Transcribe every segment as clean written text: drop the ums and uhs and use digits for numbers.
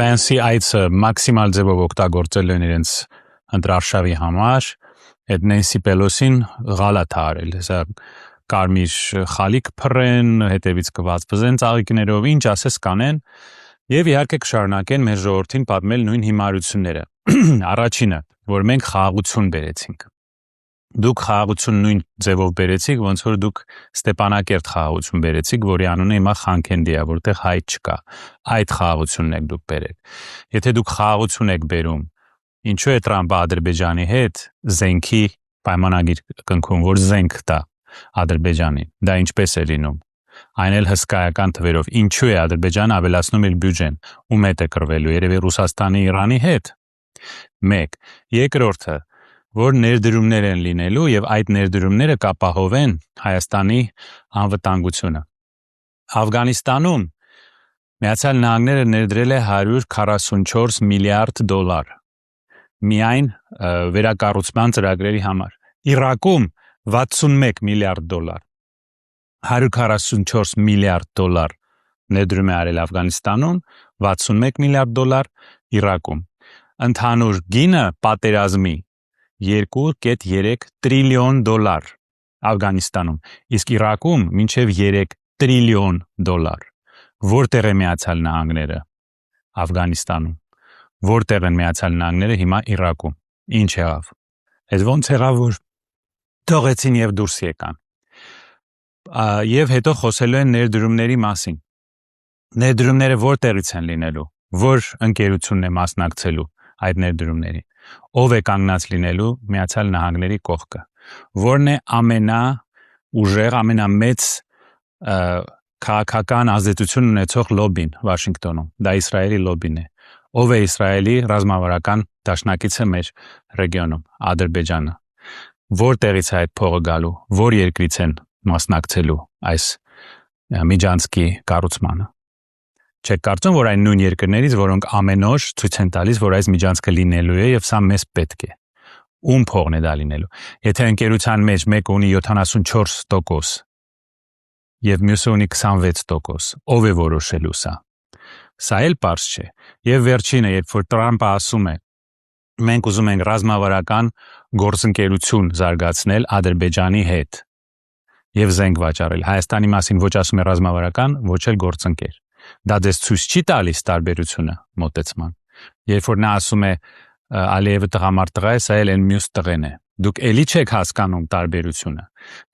Pence-ի այցը մաքսիմալ ձևով օգտագործել են իրենց ընտրարշավի համար, այդ Նենսի Պելոսին գալաթ արել, հեսա կարմիր խալիք փռեն, հետևից կվազվզեն ծաղիկներով, ինչ ասես կանեն, եւ իհարկե կշարունակեն մեր ժողովրդին պատմել նույն հիմարությունները։ Առաջինը, որ մենք խաղաղություն բերեցինք։ Դուք խաղաղություն նույն ձևով բերեցիք, ոնց որ դուք Ստեփանակերտ խաղաղություն բերեցիք, որի անունը հիմա Խանքենդի է, որտեղ հայտ չկա։ Այդ խաղաղությունն եք դուք բերել։ Եթե դուք խաղաղություն եք բերում, ինչու է Տրամպը Ադրբեջանի հետ զենքի պայմանագիր կնքում, որ զենք տա Ադրբեջանին։ Դա ինչպես է լինում։ Այն էլ հսկայական թվերով։ Ինչու է Ադրբեջանը ավելացնում իր բյուջեն, ում հետ է կռվելու, երևի Ռուսաստանի, Իրանի հետ։ 1. Երկրորդը, որ ներդրումներ են լինելու եւ այդ ներդրումները կապահովեն Հայաստանի անվտանգությունը։ Աֆղանիստանում Միացյալ Նահանգները ներդրել է 144 միլիարդ դոլար միայն վերակառուցման ծրագրերի համար։ Իրաքում 61 միլիարդ դոլար 144 միլիարդ դոլար ներդրում է արել Աֆղանիստանում, 61 միլիարդ դոլար Իրաքում։ Ընդհանուր գինը պատերազմի 2.3 տրիլիոն դոլար Աֆղանիստանում, իսկ Իրաքում մինչև 3 տրիլիոն դոլար։ Որտեղ է Միացյալ Նահանգները Աֆղանիստանում, որտեղ են Միացյալ Նահանգները հիմա Իրաքում։ Ինչ եղավ։ Այդ ոնց եղավ, որ թողեցին եւ դուրս եկան։ Եվ հետո խոսելու են ներդրումների մասին։ Ներդրումները որտեղից են լինելու, որ ընկերությունն է մասնակցելու այդ ներդրումներին, ով է կանգնած լինելու Միացյալ Նահանգների կողքը, որն է ամենաուժեղ, ամենամեծ քաղաքական ազդեցություն ունեցող լոբին Վաշինգտոնում, դա Իսրայելի լոբին է, ով է Իսրայելի ռազմավարական դաշնակիցը մեր ռեգիոնում, Ադրբեջանը, որտեղից է այդ փողը գալու, որ երկրից են մասնակցելու այս միջանցքի կառուցմանը։ Չեք կարծում, որ այն նույն երկրներից, որոնք ամեն օր ցույց են տալիս, որ այս միջանցքը լինելու է եւ սա մեզ պետք է։ Ում փողն է դա լինելու։ Եթե ընկերության մեջ մեկը ունի 74% եւ մյուսը ունի 26%, ով է որոշելու սա։ Սա էլ պարզ չէ։ Եվ վերջինը, երբ որ Տրամպը ասում է, մենք ուզում ենք ռազմավարական գործընկերություն զարգացնել Ադրբեջանի հետ եւ զենք վաճառել։ Հայաստանի մասին ոչ ասում է ռազմավարական, ոչ էլ գործընկեր։ Դա դες ցույց չի տալիս տարբերությունը մոտեցման։ Երբ որ նա ասում է Ալիևը տղամարդ տղա է, սա էլ այն մյուս տղեն է։ Դուք էլի չեք հասկանում տարբերությունը։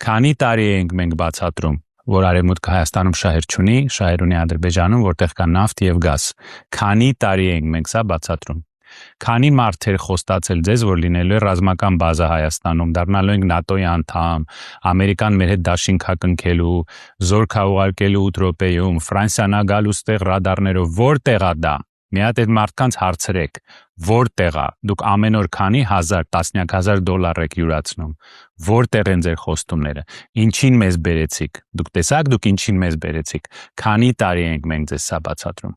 Քանի տարի ենք մենք բացատրում, որ Արևմուտքը Հայաստանում շահեր չունի, շահեր ունի Ադրբեջանում, որտեղ կա նավթ եւ գազ։ Քանի տարի ենք մենք սա բացատրում։ Քանի մարդեր խոստացել ձեզ, որ լինելու է ռազմական բազա Հայաստանում, դառնալու ենք ՆԱՏՕ-ի անդամ, Ամերիկան մեր հետ դաշինք կնքելու, զորք ուղարկելու 8 րոպեում, Ֆրանսիան գալու ստեղ ռադարներով, որտեղ է դա։ Մի հատ այդ մարդկանց հարցրեք, որտեղ է։ Դուք ամեն օր քանի հազար, տասնյակ հազար դոլար եք յուրացնում։ Որտեղ են ձեր խոստումները։ Ինչին մեզ բերեցիք։ Դուք տեսաք, դուք ինչին մեզ բերեցիք։ Քանի տարի ենք մենք ձեզ սա բացատրում։